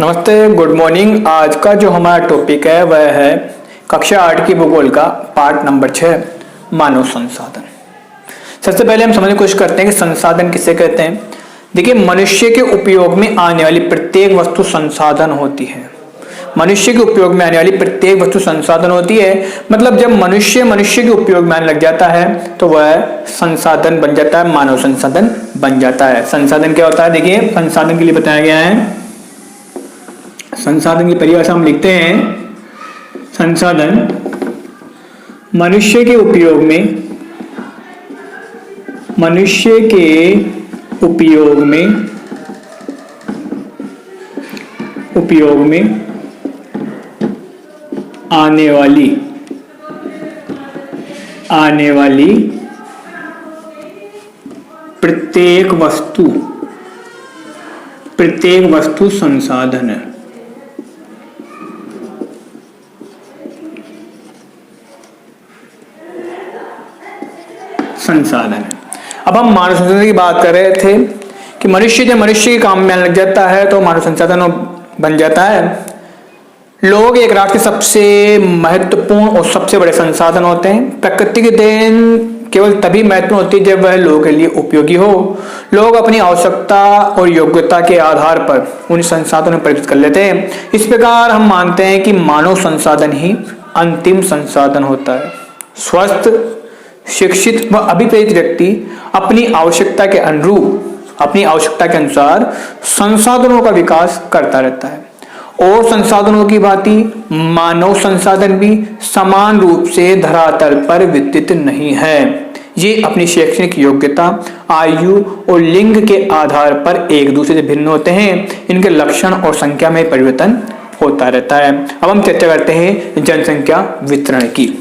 नमस्ते, good morning. आज का जो हमारा टॉपिक है वह है कक्षा 8 की भूगोल का पार्ट नंबर 6 मानव संसाधन। सबसे पहले हम समझने की कोशिश करते हैं कि संसाधन किसे कहते हैं। देखिए, मनुष्य के उपयोग में आने वाली प्रत्येक वस्तु संसाधन होती है। मनुष्य के उपयोग में आने वाली प्रत्येक वस्तु संसाधन होती है। मतलब जब मनुष्य के उपयोग में आने लग जाता है तो वह संसाधन बन जाता है, मानव संसाधन बन जाता है। संसाधन क्या होता है? देखिए, संसाधन के लिए बताया गया है, संसाधन की परिभाषा हम लिखते हैं। संसाधन मनुष्य के उपयोग में आने वाली प्रत्येक वस्तु संसाधन है। अब हम मानव संसाधन की बात कर रहे थे कि मनुष्य जब मनुष्य के काम में आने लग जाता है तो मानव संसाधन बन जाता है। लोग एक राष्ट्र के सबसे महत्वपूर्ण और सबसे बड़े संसाधन होते हैं। प्रकृति की देन केवल तभी महत्वपूर्ण होती है जब वह लोगों के लिए उपयोगी हो। लोग अपनी आवश्यकता और योग्यता के आधार पर उन संसाधनों में परिवर्तित कर लेते हैं। इस प्रकार हम मानते हैं कि मानव संसाधन ही अंतिम संसाधन होता है। स्वस्थ, शिक्षित व अभिप्रेरित व्यक्ति अपनी आवश्यकता के अनुसार संसाधनों का विकास करता रहता है। और संसाधनों की भांति मानव संसाधन भी समान रूप से धरातल पर वितरित नहीं है। ये अपनी शैक्षणिक योग्यता, आयु और लिंग के आधार पर एक दूसरे से भिन्न होते हैं। इनके लक्षण और संख्या में परिवर्तन होता रहता है। अब हम चर्चा करते हैं जनसंख्या वितरण की।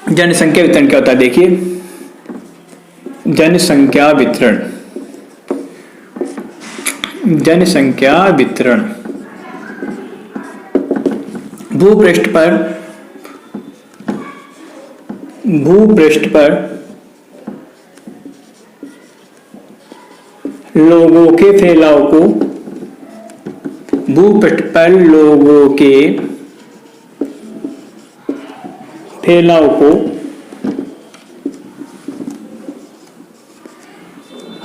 जनसंख्या वितरण क्या होता है? देखिए, जनसंख्या वितरण भूपृष्ठ पर लोगों के फैलाव को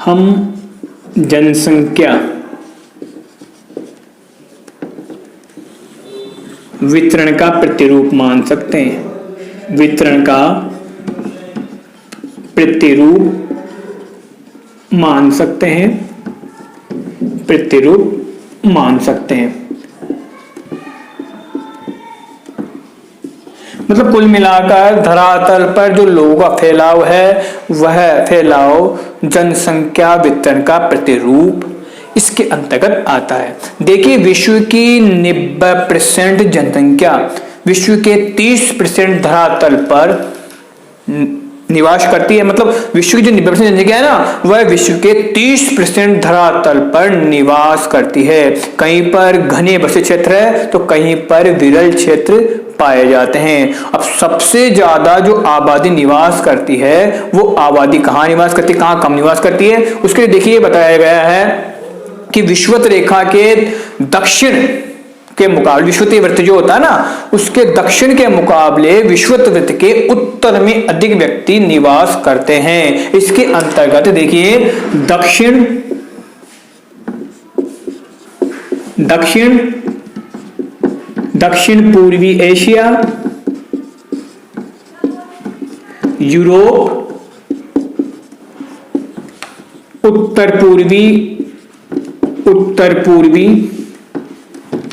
हम जनसंख्या वितरण का प्रतिरूप मान सकते हैं। मतलब कुल मिलाकर धरातल पर जो लोगों का फैलाव है वह फैलाव जनसंख्या वितरण का प्रतिरूप इसके अंतर्गत आता है। देखिए, विश्व की 90% जनसंख्या विश्व के 30% धरातल पर निवास करती है। मतलब विश्व की जो 90% जनसंख्या है ना, वह विश्व के 30% धरातल पर निवास करती है। कहीं पर घने बसे क्षेत्र है तो कहीं पर विरल क्षेत्र पाए जाते हैं। अब सबसे ज्यादा जो आबादी निवास करती है वो आबादी कहाँ निवास करती है, कहाँ कम निवास करती है, उसके लिए देखिए बताया गया है कि विषुवत रेखा के दक्षिण के मुकाबले, विषुवतीय वृत्त जो होता है ना, उसके दक्षिण के मुकाबले विषुवत वृत्त के उत्तर में अधिक व्यक्ति निवास करते हैं। इसके अंतर्गत देखिए दक्षिण पूर्वी एशिया, यूरोप, उत्तर पूर्वी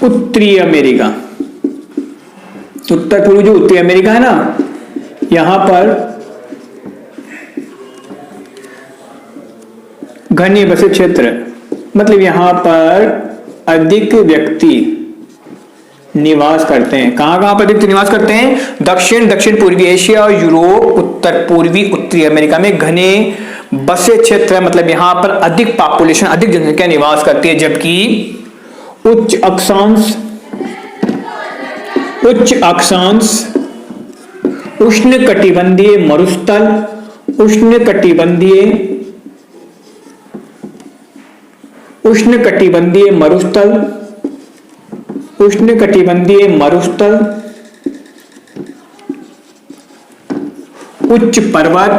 उत्तरी अमेरिका। उत्तर पूर्वी जो उत्तरी अमेरिका है ना, यहां पर घने बसे क्षेत्र, मतलब यहां पर अधिक व्यक्ति निवास करते हैं। कहां पर अधिक निवास करते हैं? दक्षिण पूर्वी एशिया और यूरोप, उत्तर पूर्वी उत्तरी अमेरिका में घने बसे क्षेत्र है। मतलब यहां पर अधिक पॉपुलेशन, अधिक जनसंख्या निवास करती है। जबकि उच्च अक्षांश उष्णकटिबंधीय मरुस्थल उष्णकटिबंधीय मरुस्थल, उच्च पर्वत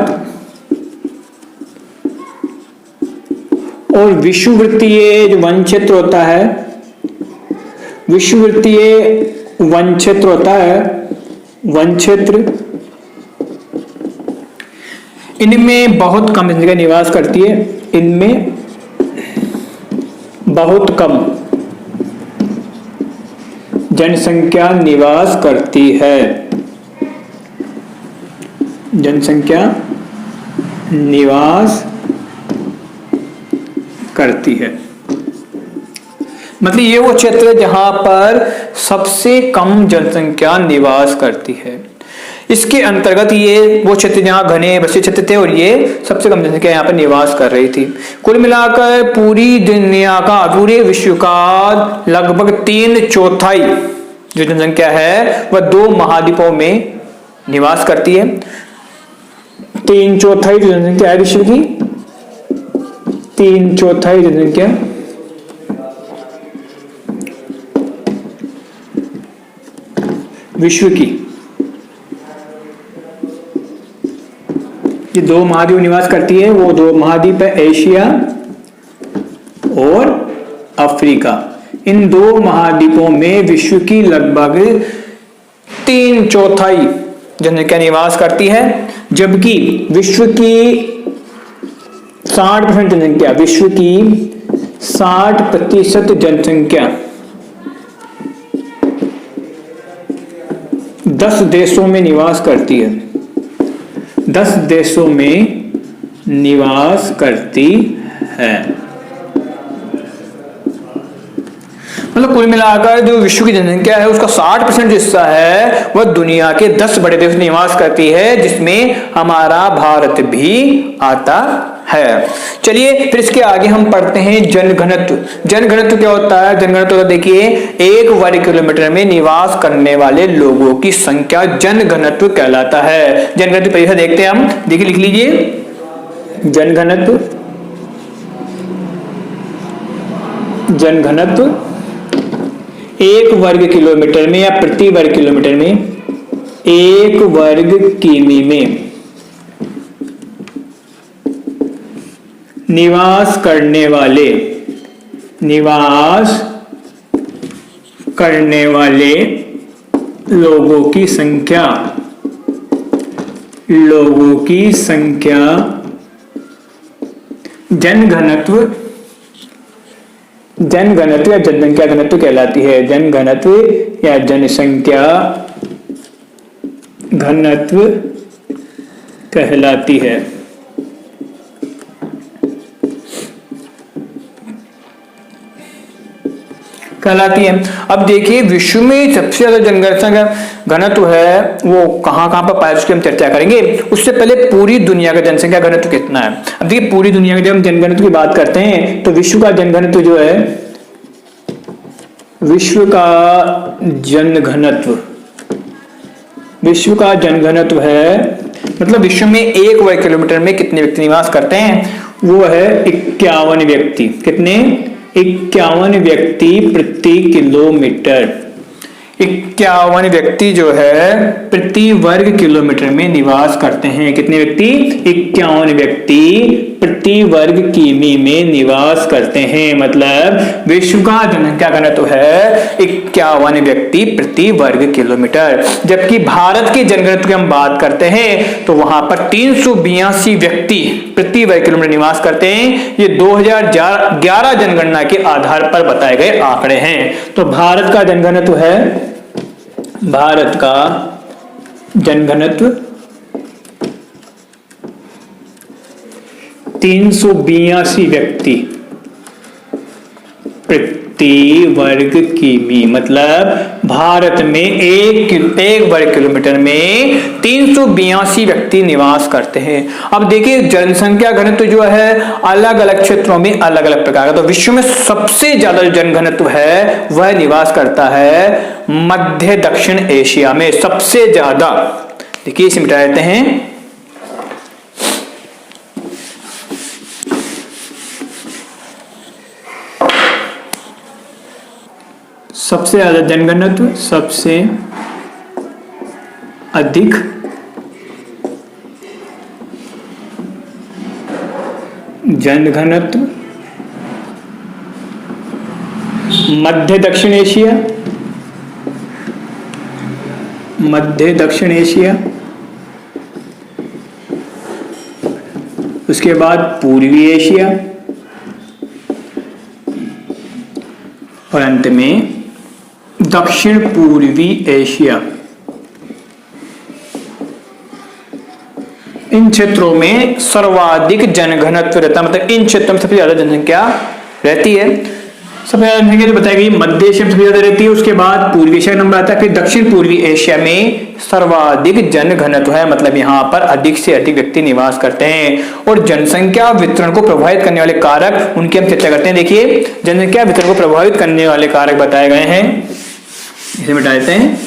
और विषुवृत्तीय जो वन क्षेत्र होता है, विषुवृत्तीय वन क्षेत्र होता है, वन क्षेत्र, इनमें बहुत कम जनसंख्या निवास करती है। इनमें बहुत कम जनसंख्या निवास करती है, जनसंख्या निवास करती है। मतलब ये वो क्षेत्र है जहां पर सबसे कम जनसंख्या निवास करती है। इसके अंतर्गत ये वो क्षेत्र जहां घने बसे क्षेत्र थे और ये सबसे कम जनसंख्या यहाँ पर निवास कर रही थी। कुल मिलाकर पूरी दुनिया का, पूरे विश्व का लगभग 3/4 जो जनसंख्या है वह 2 महाद्वीपों में निवास करती है। 3/4 जो जनसंख्या है विश्व की, 3/4 जनसंख्या विश्व की ये 2 महाद्वीप निवास करती है। वो 2 महाद्वीप है एशिया और अफ्रीका। इन 2 महाद्वीपों में विश्व की लगभग 3/4 जनसंख्या निवास करती है, जबकि विश्व की 60% जनसंख्या, विश्व की 60% जनसंख्या 10 देशों में निवास करती है, 10 देशों में निवास करती है। मतलब कुल मिलाकर जो विश्व की जनसंख्या है उसका 60% हिस्सा है वह दुनिया के 10 बड़े देश निवास करती है, जिसमें हमारा भारत भी आता है। चलिए फिर इसके आगे हम पढ़ते हैं जनघनत्व। जनघनत्व क्या होता है? जनघनत्व होता है, देखिए 1 वर्ग किलोमीटर में निवास करने वाले लोगों की संख्या जनघनत्व कहलाता है। जनघनत्व परिभाषा देखते हैं हम, देखिए लिख लीजिए। जनघनत्व, जनघनत्व 1 वर्ग किलोमीटर में या प्रति वर्ग किलोमीटर में, 1 वर्ग किमी में निवास करने वाले लोगों की संख्या, जनघनत्व या जनसंख्या घनत्व कहलाती है। जनघनत्व या जनसंख्या घनत्व कहलाती है। अब देखिए विश्व में सबसे ज्यादा जनसंख्या घनत्व है वो कहां कहां पर पाया, उसकी हम चर्चा करेंगे। उससे पहले पूरी दुनिया का जनसंख्या घनत्व कितना है। अब देखिए पूरी दुनिया में जब हम जनघनत्व की बात करते हैं तो विश्व का जनघनत्व जो है, विश्व का जनघनत्व है, मतलब विश्व में 1 वर्ग किलोमीटर में कितने व्यक्ति निवास करते हैं, वो है 51 व्यक्ति। कितने? 51 व्यक्ति प्रति किलोमीटर। 51 व्यक्ति जो है प्रति वर्ग किलोमीटर में निवास करते हैं। कितने व्यक्ति? 51 व्यक्ति प्रति वर्ग किमी में निवास करते हैं। मतलब विश्व का जनसंख्या घनत्व है 51 व्यक्ति प्रति वर्ग किलोमीटर। जबकि भारत के जनघनत्व की हम बात करते हैं तो वहां पर 382 व्यक्ति प्रति वर्ग किलोमीटर निवास करते हैं। ये 2011 जनगणना के आधार पर बताए गए आंकड़े हैं। तो भारत का जनघनत्व है, भारत का जनघनत्व 382 व्यक्ति प्रति वर्ग किमी। मतलब भारत में एक वर्ग किलोमीटर में 382 व्यक्ति निवास करते हैं। अब देखिए जनसंख्या घनत्व जो है अलग अलग क्षेत्रों में अलग अलग प्रकार का। तो विश्व में सबसे ज्यादा जनघनत्व है वह निवास करता है मध्य दक्षिण एशिया में, सबसे ज्यादा। देखिए इसे मिटा देते हैं। सबसे ज्यादा जनघनत्व, सबसे अधिक जनघनत्व, मध्य दक्षिण एशिया, मध्य दक्षिण एशिया, उसके बाद पूर्वी एशिया और अंत में दक्षिण पूर्वी एशिया। इन क्षेत्रों में सर्वाधिक जनघनत्व रहता है, मतलब इन क्षेत्रों में सबसे ज्यादा जनसंख्या रहती है। सबसे ज्यादा जनसंख्या जो बताई गई मध्य एशिया में सबसे ज्यादा रहती है, उसके बाद पूर्वी एशिया का नंबर आता है, फिर दक्षिण पूर्वी एशिया में सर्वाधिक जनघनत्व है, मतलब यहाँ पर अधिक से अधिक व्यक्ति निवास करते हैं। और जनसंख्या वितरण को प्रभावित करने वाले कारक, उनकी हम चर्चा करते हैं। देखिए जनसंख्या वितरण को प्रभावित करने वाले कारक बताए गए हैं, इसे मिटा देते हैं।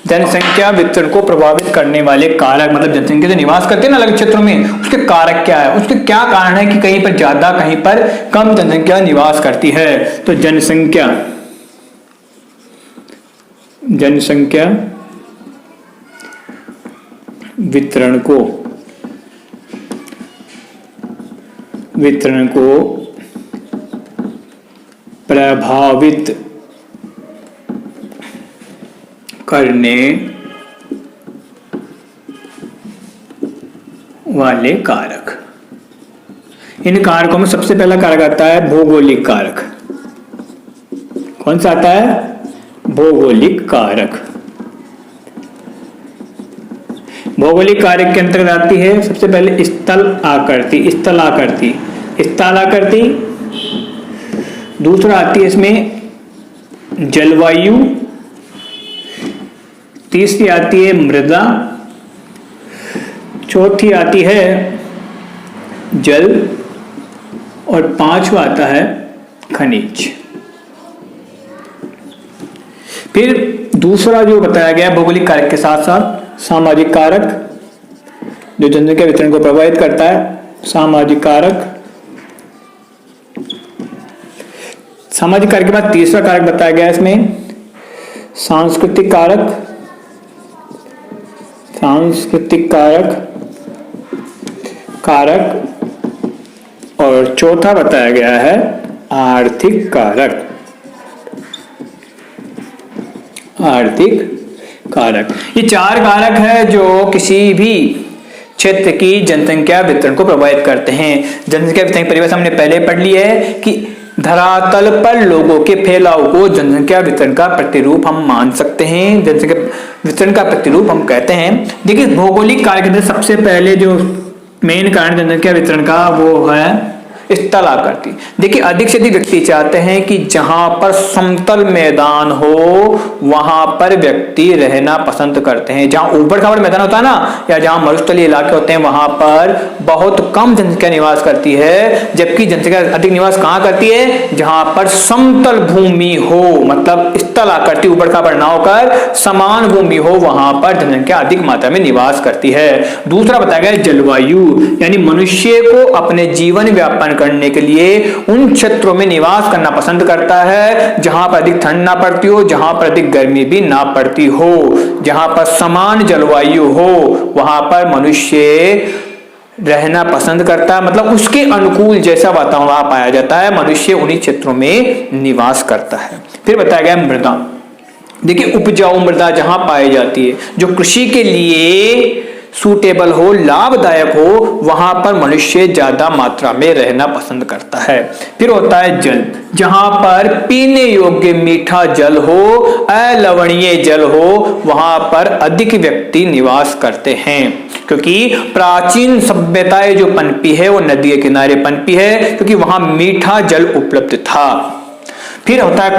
जनसंख्या वितरण को प्रभावित करने वाले कारक, मतलब जनसंख्या जो निवास करते हैं ना अलग क्षेत्रों में, उसके कारक क्या है, उसके क्या कारण है कि कहीं पर ज्यादा कहीं पर कम जनसंख्या निवास करती है। तो जनसंख्या वितरण को प्रभावित करने वाले कारक। इन कारकों में सबसे पहला कारक आता है भौगोलिक कारक। कौन सा आता है? भौगोलिक कारक। भौगोलिक कारक के अंतर्गत आती है सबसे पहले स्थल आकृति। दूसरा आती है इसमें जलवायु, तीसरी आती है मृदा, चौथी आती है जल और पांचवा आता है खनिज। फिर दूसरा जो बताया गया भौगोलिक कारक के साथ साथ सामाजिक कारक, जो जनसंख्या वितरण को प्रभावित करता है। सामाजिक कारक के बाद तीसरा कारक बताया गया इसमें सांस्कृतिक कारक और चौथा बताया गया है आर्थिक कारक। ये चार कारक है जो किसी भी क्षेत्र की जनसंख्या वितरण को प्रभावित करते हैं। जनसंख्या वितरण की परिभाषा हमने पहले पढ़ ली है कि धरातल पर लोगों के फैलाव को जनसंख्या वितरण का प्रतिरूप हम मान सकते हैं, जनसंख्या वितरण का प्रतिरूप हम कहते हैं। देखिए भौगोलिक कारक के अंदर सबसे पहले जो मेन कारण जनसंख्या वितरण का वो है स्थल आकृति। देखिए अधिक से अधिक व्यक्ति चाहते हैं कि जहां पर समतल मैदान हो वहां पर व्यक्ति रहना पसंद करते हैं। जहां ऊबड़ खाबड़ मैदान होता है ना, या जहां मरुस्थलीय इलाके होते हैं वहां पर बहुत कम जनसंख्या निवास करती है, जबकि जनसंख्या अधिक निवास कहां करती है? जहां पर समतल भूमि हो, मतलब स्थल आकृति ऊबड़ खाबड़ ना होकर समान भूमि हो, वहां पर जनसंख्या अधिक मात्रा में निवास करती है। दूसरा बताया गया जलवायु, यानी मनुष्य को अपने जीवन व्यापन करने के लिए उन क्षेत्रों में निवास करना पसंद करता है जहां पर अधिक ठंड ना पड़ती हो, जहां पर अधिक गर्मी भी ना पड़ती हो, जहां पर समान जलवायु हो वहां पर मनुष्य रहना पसंद करता है, मतलब उसके अनुकूल जैसा वातावरण वहां पाया जाता है, मनुष्य उन्हीं क्षेत्रों में निवास करता है। फिर बताया गया मृदा। देखिए उपजाऊ मृदा जहां पाई जाती है, जो कृषि के लिए सूटेबल हो, लाभदायक हो, वहां पर मनुष्य ज्यादा मात्रा में रहना पसंद करता है। फिर होता है जल, जहां पर पीने योग्य मीठा जल हो, अलवणीय जल हो, वहां पर अधिक व्यक्ति निवास करते हैं, क्योंकि प्राचीन सभ्यताएं जो पनपी है वो नदी के किनारे पनपी है, क्योंकि वहां मीठा जल उपलब्ध था। फिर होता है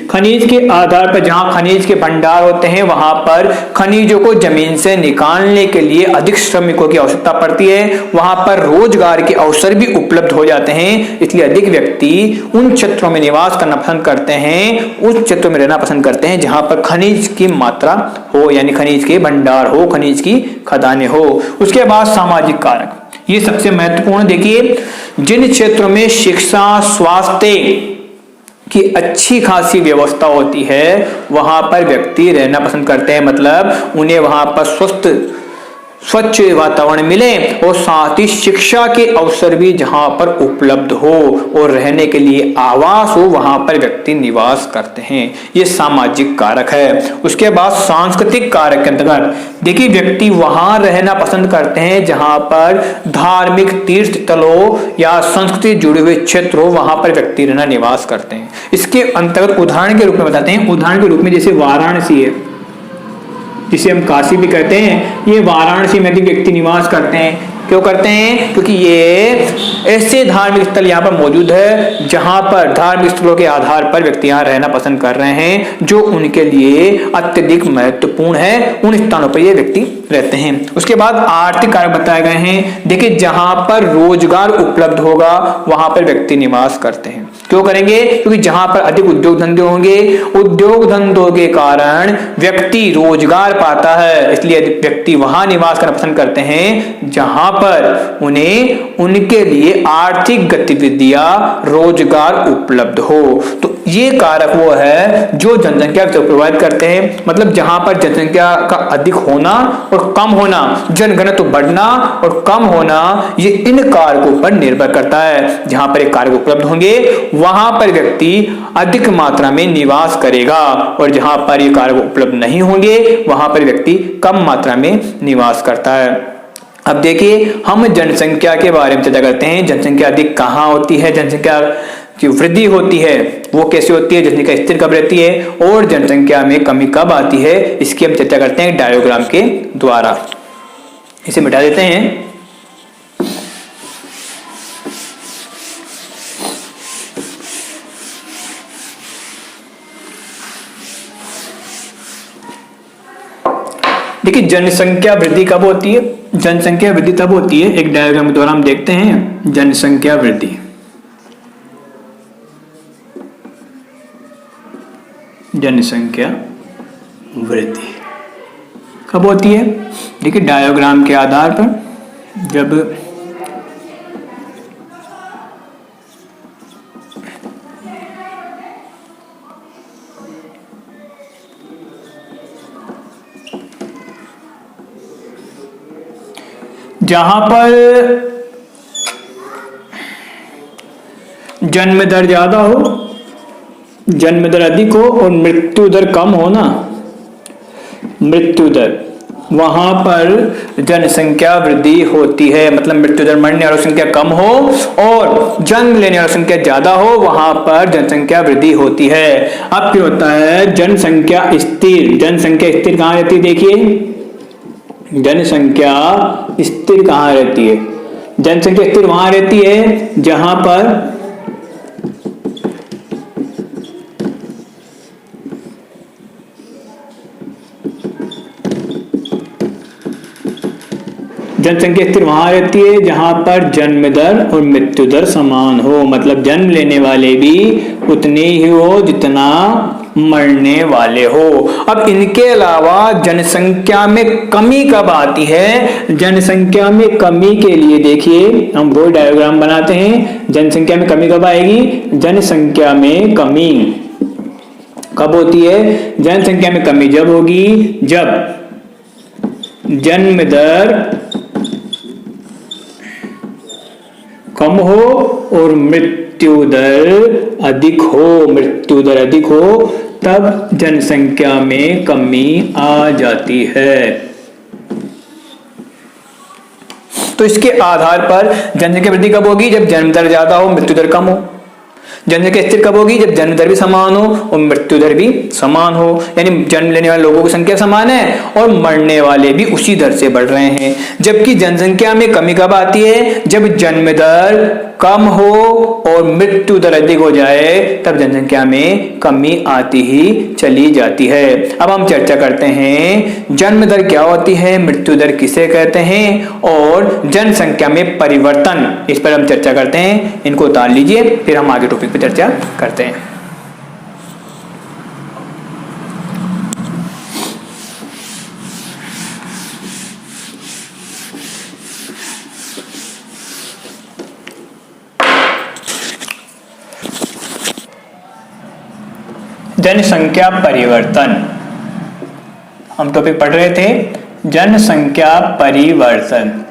खनिज के आधार पर, जहां खनिज के भंडार होते हैं वहां पर खनिजों को जमीन से निकालने के लिए अधिक श्रमिकों की आवश्यकता पड़ती है, वहां पर रोजगार के अवसर भी उपलब्ध हो जाते हैं, इसलिए अधिक व्यक्ति उन क्षेत्रों में निवास करना पसंद करते हैं, उस क्षेत्रों में रहना पसंद करते हैं जहां पर खनिज की मात्रा हो, यानी खनिज के भंडार हो, खनिज की खदानें हो। उसके बाद सामाजिक कारक, ये सबसे महत्वपूर्ण। देखिए जिन क्षेत्रों में शिक्षा, स्वास्थ्य की अच्छी खासी व्यवस्था होती है वहां पर व्यक्ति रहना पसंद करते हैं। मतलब उन्हें वहां पर स्वच्छ वातावरण मिले और साथ ही शिक्षा के अवसर भी जहां पर उपलब्ध हो और रहने के लिए आवास हो, वहां पर व्यक्ति निवास करते हैं। ये सामाजिक कारक है। उसके बाद सांस्कृतिक कारक के अंतर्गत देखिए व्यक्ति वहां रहना पसंद करते हैं जहां पर धार्मिक तीर्थ स्थलों या संस्कृति जुड़े हुए क्षेत्र हो, वहां पर व्यक्ति रहना निवास करते हैं। इसके अंतर्गत उदाहरण के रूप में बताते हैं। उदाहरण के रूप में जैसे वाराणसी है, जिसे हम काशी भी कहते हैं, ये वाराणसी में भी व्यक्ति निवास करते हैं। क्यों करते हैं? क्योंकि ये ऐसे धार्मिक स्थल यहाँ पर मौजूद है जहां पर धार्मिक स्थलों के आधार पर व्यक्ति यहाँ रहना पसंद कर रहे हैं, जो उनके लिए अत्यधिक महत्वपूर्ण है। उन स्थानों पर ये व्यक्ति रहते हैं। उसके बाद आर्थिक कारक बताए गए हैं। देखिए जहां पर रोजगार उपलब्ध होगा वहां पर व्यक्ति निवास करते हैं। क्यों करेंगे? क्योंकि जहां पर अधिक उद्योग धंधे होंगे, उद्योग धंधों के कारण व्यक्ति रोजगार पाता है, इसलिए व्यक्ति वहां निवास करना पसंद करते हैं जहां पर उन्हें उनके लिए आर्थिक गतिविधियां, रोजगार उपलब्ध हो। तो ये कारक वो है जो जनसंख्या को प्रभावित करते हैं। मतलब जहां पर जनसंख्या का अधिक होना और कम होना, जनघनत्व बढ़ना और कम होना, ये इन कारकों पर निर्भर करता है। जहां पर एक कारक उपलब्ध होंगे वहां पर व्यक्ति अधिक मात्रा में निवास करेगा और जहां पर ये कारक उपलब्ध नहीं होंगे वहां पर व्यक्ति कम मात्रा में निवास करता है। अब देखिए हम जनसंख्या के बारे में चर्चा करते हैं। जनसंख्या अधिक कहां होती है, जनसंख्या की वृद्धि होती है वो कैसे होती है, जनसंख्या स्थिर कब रहती है और जनसंख्या में कमी कब आती है, इसकी हम चर्चा करते हैं डायग्राम के द्वारा। इसे मिटा देते हैं। देखिए जनसंख्या वृद्धि कब होती है? जनसंख्या वृद्धि तब होती है, एक डायग्राम के द्वारा हम देखते हैं। जनसंख्या वृद्धि कब होती है? देखिए डायग्राम के आधार पर जब जहां पर जन्म दर ज्यादा हो, जन्म दर अधिक हो और मृत्यु दर कम हो ना, मृत्यु दर, वहां पर जनसंख्या वृद्धि होती है। मतलब मृत्यु दर, मरने वालों की संख्या कम हो और जन्म लेने वालों की संख्या ज्यादा हो, वहां पर जनसंख्या वृद्धि होती है। अब क्या होता है? जनसंख्या स्थिर। जनसंख्या स्थिर कहां रहती है? देखिए जनसंख्या स्थिर कहां रहती है? जनसंख्या स्थिर वहां रहती है जहां पर जनसंख्या स्थिर वहां रहती है जहां पर जन्म दर और मृत्यु दर समान हो। मतलब जन्म लेने वाले भी उतने ही हो जितना मरने वाले हो। अब इनके अलावा जनसंख्या में कमी कब आती है? जनसंख्या में कमी के लिए देखिए हम वो डायग्राम बनाते हैं। जनसंख्या में कमी कब आएगी? जनसंख्या में कमी कब होती है? जनसंख्या में कमी जब होगी जब जन्म दर कम हो और मृत्यु दर अधिक हो। मृत्यु दर अधिक हो तब जनसंख्या में कमी आ जाती है। तो इसके आधार पर जनसंख्या वृद्धि कब होगी? जब जन्म दर ज्यादा हो, मृत्यु दर कम हो। जनसंख्या स्थिर कब होगी? जब जन्म दर भी समान हो और मृत्यु दर भी समान हो। यानी जन्म लेने वाले लोगों की संख्या समान है और मरने वाले भी उसी दर से बढ़ रहे हैं। जबकि जनसंख्या में कमी कब आती है? जब जन्म दर कम हो और मृत्यु दर अधिक हो जाए, तब जनसंख्या में कमी आती ही चली जाती है। अब हम चर्चा करते हैं जन्म दर क्या होती है, मृत्यु दर किसे कहते हैं और जनसंख्या में परिवर्तन, इस पर हम चर्चा करते हैं। इनको उतार लीजिए, फिर हम आगे टॉपिक पे चर्चा करते हैं। जनसंख्या परिवर्तन, हम टॉपिक पढ़ रहे थे जनसंख्या परिवर्तन।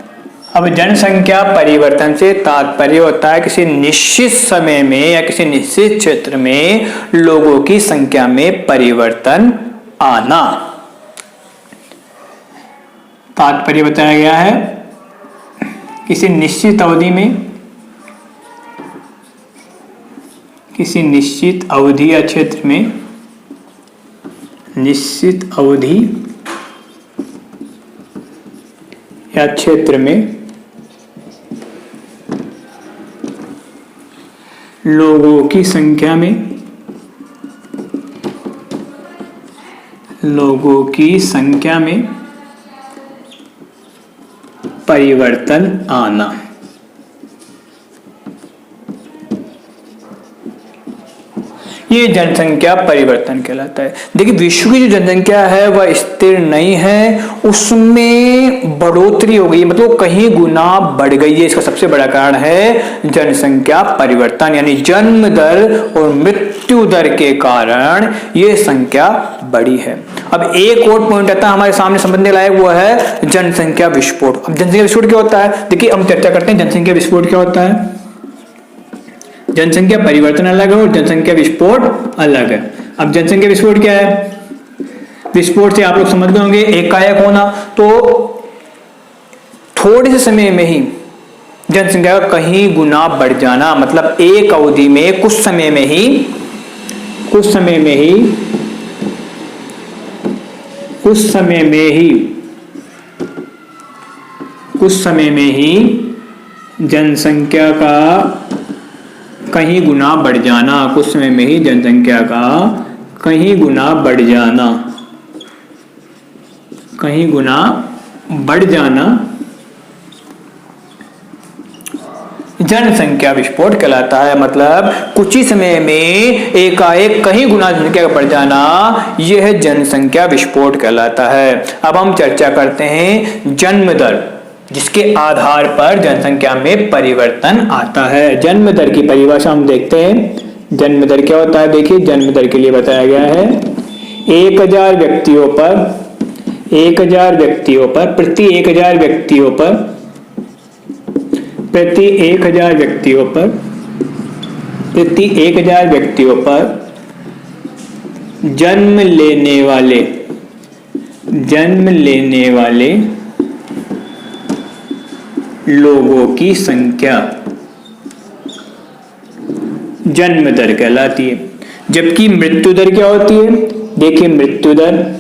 अब जनसंख्या परिवर्तन से तात्पर्य होता है किसी निश्चित समय में या किसी निश्चित क्षेत्र में लोगों की संख्या में परिवर्तन आना। तात्पर्य बताया गया है किसी निश्चित अवधि में, किसी निश्चित अवधि या क्षेत्र में, निश्चित अवधि या क्षेत्र में लोगों की संख्या में, लोगों की संख्या में परिवर्तन आना। ये जनसंख्या परिवर्तन कहलाता है। देखिए विश्व की जो जनसंख्या है वह स्थिर नहीं है, उसमें बढ़ोतरी हो गई, मतलब कहीं गुना बढ़ गई है। इसका सबसे बड़ा कारण है जनसंख्या परिवर्तन, यानी जन्म दर और मृत्यु दर के कारण ये संख्या बढ़ी है। अब एक और पॉइंट आता है हमारे सामने समझने लायक, वो है जनसंख्या विस्फोट। अब जनसंख्या विस्फोट क्या होता है, देखिए हम चर्चा करते हैं जनसंख्या विस्फोट क्या होता है। जनसंख्या परिवर्तन अलग है और जनसंख्या विस्फोट अलग है। अब जनसंख्या विस्फोट क्या है, विस्फोट से आप लोग समझ गए होंगे एकाएक होना, तो थोड़े से समय में ही जनसंख्या का कहीं गुना बढ़ जाना, मतलब एक अवधि में कुछ समय में ही जनसंख्या का कहीं गुना बढ़ जाना, कुछ समय में ही जनसंख्या का कहीं गुना बढ़ जाना, कहीं गुना बढ़ जाना जनसंख्या विस्फोट कहलाता है। मतलब कुछ ही समय में एकाएक कहीं गुना जनसंख्या का बढ़ जाना, यह जनसंख्या विस्फोट कहलाता है। अब हम चर्चा करते हैं जन्म दर, जिसके आधार पर जनसंख्या में परिवर्तन आता है। जन्म दर की परिभाषा हम देखते हैं। जन्म दर क्या होता है, देखिए जन्म दर के लिए बताया गया है 1000 व्यक्तियों पर प्रति 1000 व्यक्तियों पर जन्म लेने वाले लोगों की संख्या जन्म दर कहलाती है। जबकि मृत्यु दर क्या होती है, देखिए मृत्यु दर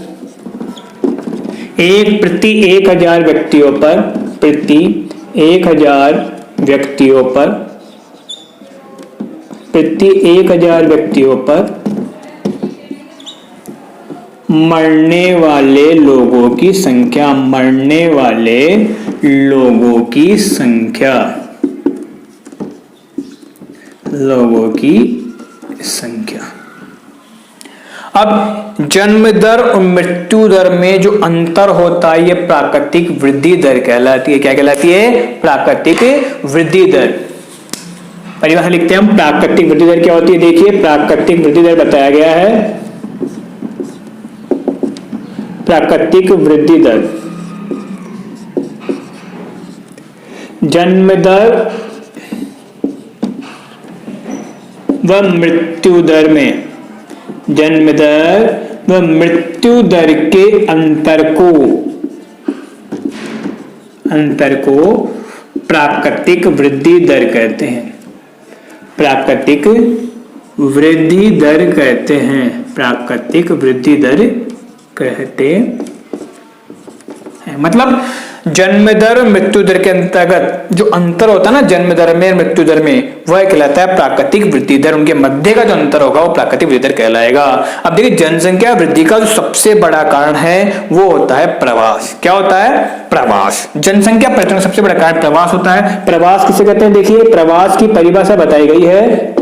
प्रति 1000 व्यक्तियों पर मरने वाले लोगों की संख्या। अब जन्म दर और मृत्यु दर में जो अंतर होता है, यह प्राकृतिक वृद्धि दर कहलाती है। क्या कहलाती है, प्राकृतिक वृद्धि दर। परिभाषा लिखते हैं हम, प्राकृतिक वृद्धि दर क्या होती है, देखिए प्राकृतिक वृद्धि दर बताया गया है। प्राकृतिक वृद्धि दर जन्म दर व मृत्यु दर में, जन्म दर व मृत्यु दर के अंतर को प्राकृतिक वृद्धि दर कहते हैं। प्राकृतिक वृद्धि दर कहते हैं। प्राकृतिक वृद्धि दर कहते हैं। मतलब जन्म दर और मृत्यु दर के अंतर्गत जो अंतर होता है ना, जन्म दर में मृत्यु दर में, वह कहलाता है प्राकृतिक वृद्धि दर। उनके मध्य का जो अंतर होगा वो प्राकृतिक वृद्धि दर कहलाएगा। अब देखिए जनसंख्या वृद्धि का जो सबसे बड़ा कारण है वो होता है प्रवास। क्या होता है, प्रवास। जनसंख्या परिवर्तन का सबसे बड़ा कारण प्रवास होता है। प्रवास किसे कहते हैं, देखिए प्रवास की परिभाषा बताई गई है,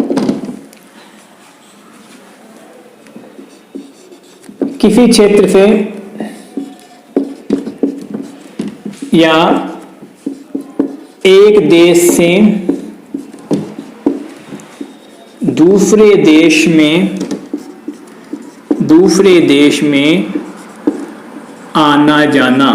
किसी क्षेत्र से या एक देश से दूसरे देश में दूसरे देश में आना जाना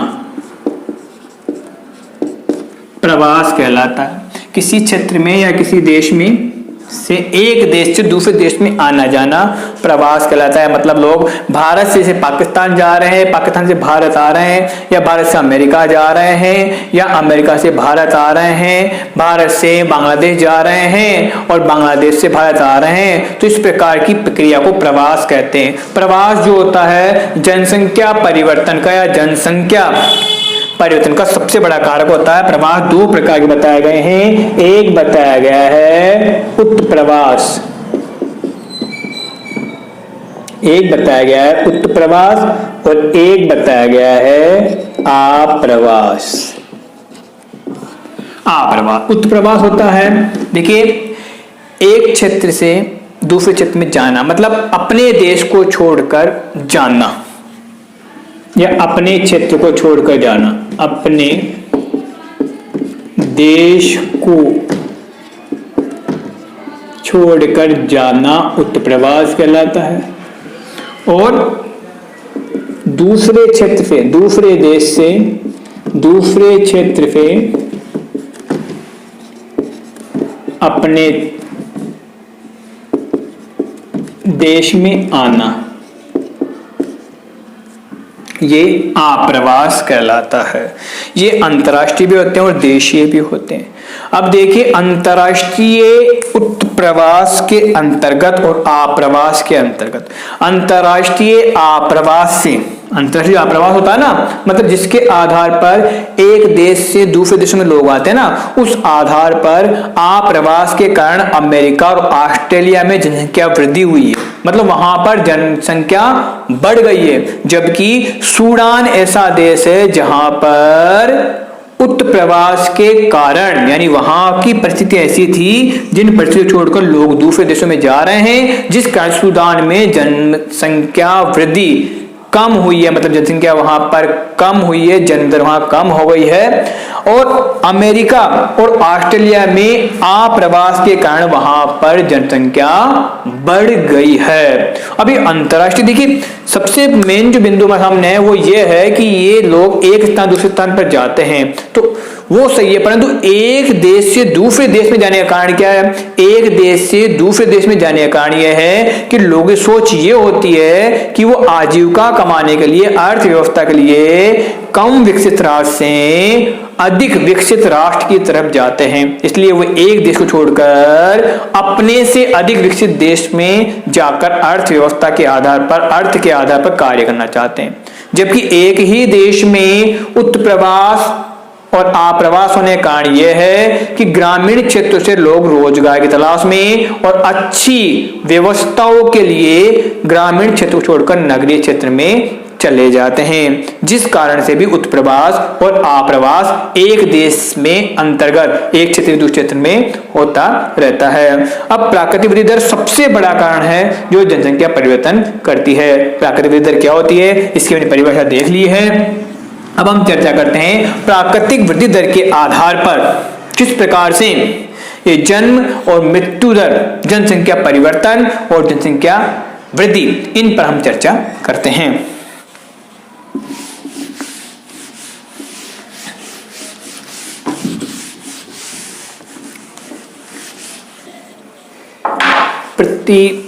प्रवास कहलाता है। किसी क्षेत्र में या किसी देश में से एक देश से दूसरे देश में आना जाना प्रवास कहलाता है। मतलब लोग भारत से पाकिस्तान जा रहे हैं, पाकिस्तान से भारत आ रहे हैं, या भारत से अमेरिका जा रहे हैं, या अमेरिका से भारत आ रहे हैं, भारत से बांग्लादेश जा रहे हैं और बांग्लादेश से भारत आ रहे हैं। तो इस प्रकार की प्रक्रिया को प्रवास कहते हैं। प्रवास जो होता है जनसंख्या परिवर्तन का या जनसंख्या परिवर्तन का सबसे बड़ा कारक होता है। प्रवास दो प्रकार के बताए गए हैं। एक बताया गया है उत्प्रवास, एक बताया गया है उत्प्रवास और एक बताया गया है आप्रवास। आप्रवास उत्प्रवास होता है, देखिए, एक क्षेत्र से दूसरे क्षेत्र में जाना, मतलब अपने देश को छोड़कर जाना या अपने क्षेत्र को छोड़कर जाना। अपने देश को छोड़कर जाना उत्प्रवास कहलाता है। और दूसरे क्षेत्र से, दूसरे देश से दूसरे क्षेत्र से अपने देश में आना, ये आप्रवास कहलाता है। ये अंतर्राष्ट्रीय भी होते हैं और देशीय भी होते हैं। अब देखिए, अंतर्राष्ट्रीय उत्प्रवास के अंतर्गत और आप्रवास के अंतर्गत, अंतर्राष्ट्रीय आप्रवास से, अंतर्राष्ट्रीय आप्रवास होता है ना, मतलब जिसके आधार पर एक देश से दूसरे देश में लोग आते हैं ना, उस आधार पर आप्रवास के कारण अमेरिका और ऑस्ट्रेलिया में जनसंख्या वृद्धि हुई है, मतलब वहां पर जनसंख्या बढ़ गई है। जबकि सूडान ऐसा देश है जहां पर उत्प्रवास के कारण, यानी वहां की परिस्थिति ऐसी थी जिन परिस्थितियों छोड़कर लोग दूसरे देशों में जा रहे हैं, जिस कारण सूडान में जनसंख्या वृद्धि कम हुई है, मतलब जनसंख्या वहां पर कम हुई है, जन्म दर वहां कम हो गई है। और अमेरिका और ऑस्ट्रेलिया में आप्रवास के कारण वहां पर जनसंख्या बढ़ गई है। अभी अंतरराष्ट्रीय देखिए, सबसे मेन जो बिंदु हमारे सामने है वो ये है कि ये लोग एक स्थान दूसरे स्थान पर जाते हैं तो वो सही है, परंतु एक देश से दूसरे देश में जाने का कारण क्या है? एक देश से दूसरे देश में जाने का कारण यह है कि लोगों की सोच ये होती है कि वो आजीविका कमाने के लिए, अर्थव्यवस्था के लिए कम विकसित राष्ट्र से अधिक विकसित राष्ट्र की तरफ जाते हैं। इसलिए वो एक देश को छोड़कर अपने से अधिक विकसित देश में जाकर अर्थव्यवस्था के आधार पर, अर्थ के आधार पर कार्य करना चाहते हैं। जबकि एक ही देश में उत्प्रवास और आप्रवास होने का कारण यह है कि ग्रामीण क्षेत्र से लोग रोजगार की तलाश में और अच्छी व्यवस्थाओं के लिए ग्रामीण क्षेत्र को छोड़कर नगरीय क्षेत्र में चले जाते हैं, जिस कारण से भी उत्प्रवास और आप्रवास एक देश में अंतर्गत, एक क्षेत्र से दूसरे क्षेत्र में होता रहता है। अब प्राकृतिक वृद्धि दर सबसे बड़ा कारण है जो जनसंख्या परिवर्तन करती है। प्राकृतिक वृद्धि दर क्या होती है, इसकी मैंने परिभाषा देख ली है। अब हम चर्चा करते हैं प्राकृतिक वृद्धि दर के आधार पर किस प्रकार से ये जन्म और मृत्यु दर, जनसंख्या परिवर्तन और जनसंख्या वृद्धि, इन पर हम चर्चा करते हैं।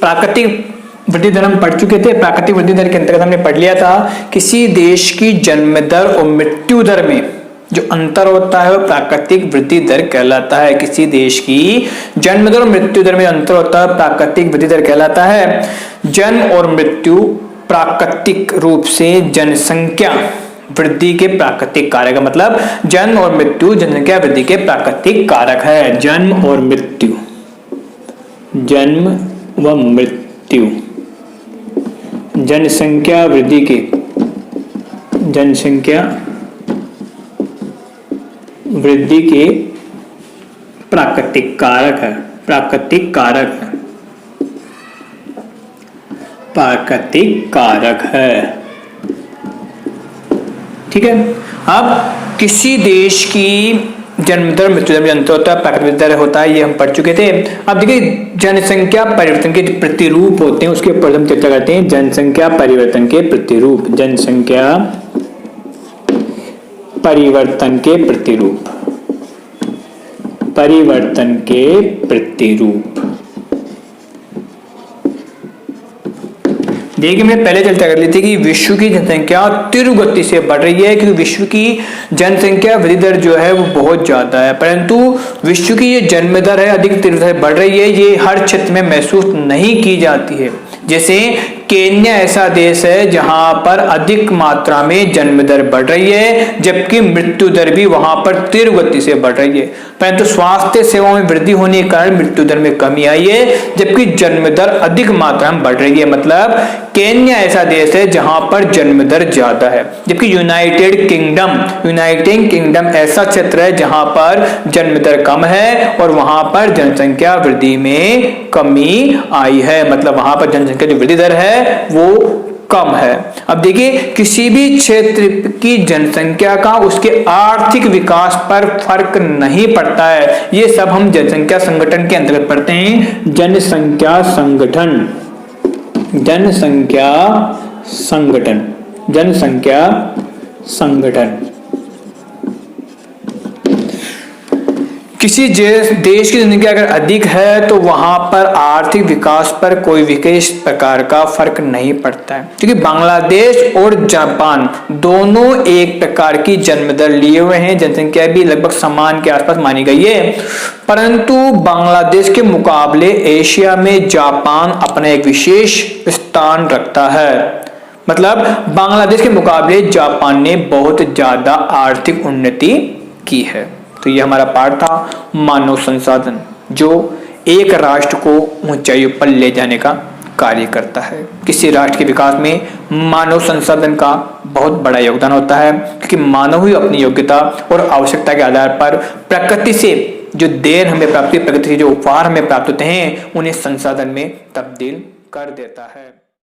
प्राकृतिक वृद्धि दर हम पढ़ चुके थे। प्राकृतिक वृद्धि दर के अंतर्गत हमने पढ़ लिया था किसी देश की जन्म दर और मृत्यु दर में जो अंतर होता है वो प्राकृतिक वृद्धि दर कहलाता है। किसी देश की जन्म दर और मृत्यु दर में अंतर होता है, प्राकृतिक वृद्धि दर कहलाता है। जन्म और मृत्यु प्राकृतिक रूप से जनसंख्या वृद्धि के प्राकृतिक कारक, मतलब जन्म और मृत्यु जनसंख्या वृद्धि के प्राकृतिक कारक है। जन्म और मृत्यु, जन्म व मृत्यु जनसंख्या वृद्धि के, जनसंख्या वृद्धि के प्राकृतिक कारक है, प्राकृतिक कारक है, प्राकृतिक कारक है। ठीक है। अब किसी देश की जन्म दर मृत्यु दर में अंतर होता है, प्राकृतिक दर होता है, ये हम पढ़ चुके थे। अब देखिए जनसंख्या परिवर्तन के प्रतिरूप होते हैं, उसके ऊपर हम चर्चा करते हैं। जनसंख्या परिवर्तन के प्रतिरूप, जनसंख्या परिवर्तन के प्रतिरूप, परिवर्तन के प्रतिरूप। देखिए मैंने पहले चर्चा कर ली थी कि विश्व की जनसंख्या तीव्र गति से बढ़ रही है, क्योंकि विश्व की जनसंख्या वृद्धि दर जो है वो बहुत ज्यादा है, परंतु विश्व की ये जन्म दर है अधिक तीव्र से बढ़ रही है, ये हर क्षेत्र में महसूस नहीं की जाती है। जैसे केन्या ऐसा देश है जहां पर अधिक मात्रा में जन्म दर बढ़ रही है, जबकि मृत्यु दर भी वहां पर तीव्र गति से बढ़ रही है, परंतु स्वास्थ्य सेवाओं में वृद्धि होने के कारण मृत्यु दर में कमी आई है, जबकि जन्म दर अधिक मात्रा में बढ़ रही है। मतलब केन्या ऐसा देश है जहां पर जन्म दर ज्यादा है, जबकि यूनाइटेड किंगडम ऐसा क्षेत्र है जहां पर जन्म दर कम है और वहां पर जनसंख्या वृद्धि में कमी आई है। मतलब वहां पर जनसंख्या जो वृद्धि दर है वो कम है। अब देखिए किसी भी क्षेत्र की जनसंख्या का उसके आर्थिक विकास पर फर्क नहीं पड़ता है, ये सब हम जनसंख्या संगठन के अंतर्गत पढ़ते हैं। जनसंख्या संगठन, जनसंख्या संगठन, जनसंख्या संगठन। किसी देश की जनसंख्या अगर अधिक है तो वहां पर आर्थिक विकास पर कोई विशेष प्रकार का फर्क नहीं पड़ता है, क्योंकि बांग्लादेश और जापान दोनों एक प्रकार की जन्म दर लिए हुए हैं, जनसंख्या भी लगभग समान के आसपास मानी गई है, परंतु बांग्लादेश के मुकाबले एशिया में जापान अपना एक विशेष स्थान रखता है। मतलब बांग्लादेश के मुकाबले जापान ने बहुत ज्यादा आर्थिक उन्नति की है। तो ये हमारा पाठ था मानव संसाधन, जो एक राष्ट्र को ऊंचाई पर ले जाने का कार्य करता है। किसी राष्ट्र के विकास में मानव संसाधन का बहुत बड़ा योगदान होता है, क्योंकि मानव ही अपनी योग्यता और आवश्यकता के आधार पर प्रकृति से जो देन हमें प्राप्त, प्रकृति के जो उपहार हमें प्राप्त होते हैं उन्हें संसाधन में तब्दील कर देता है।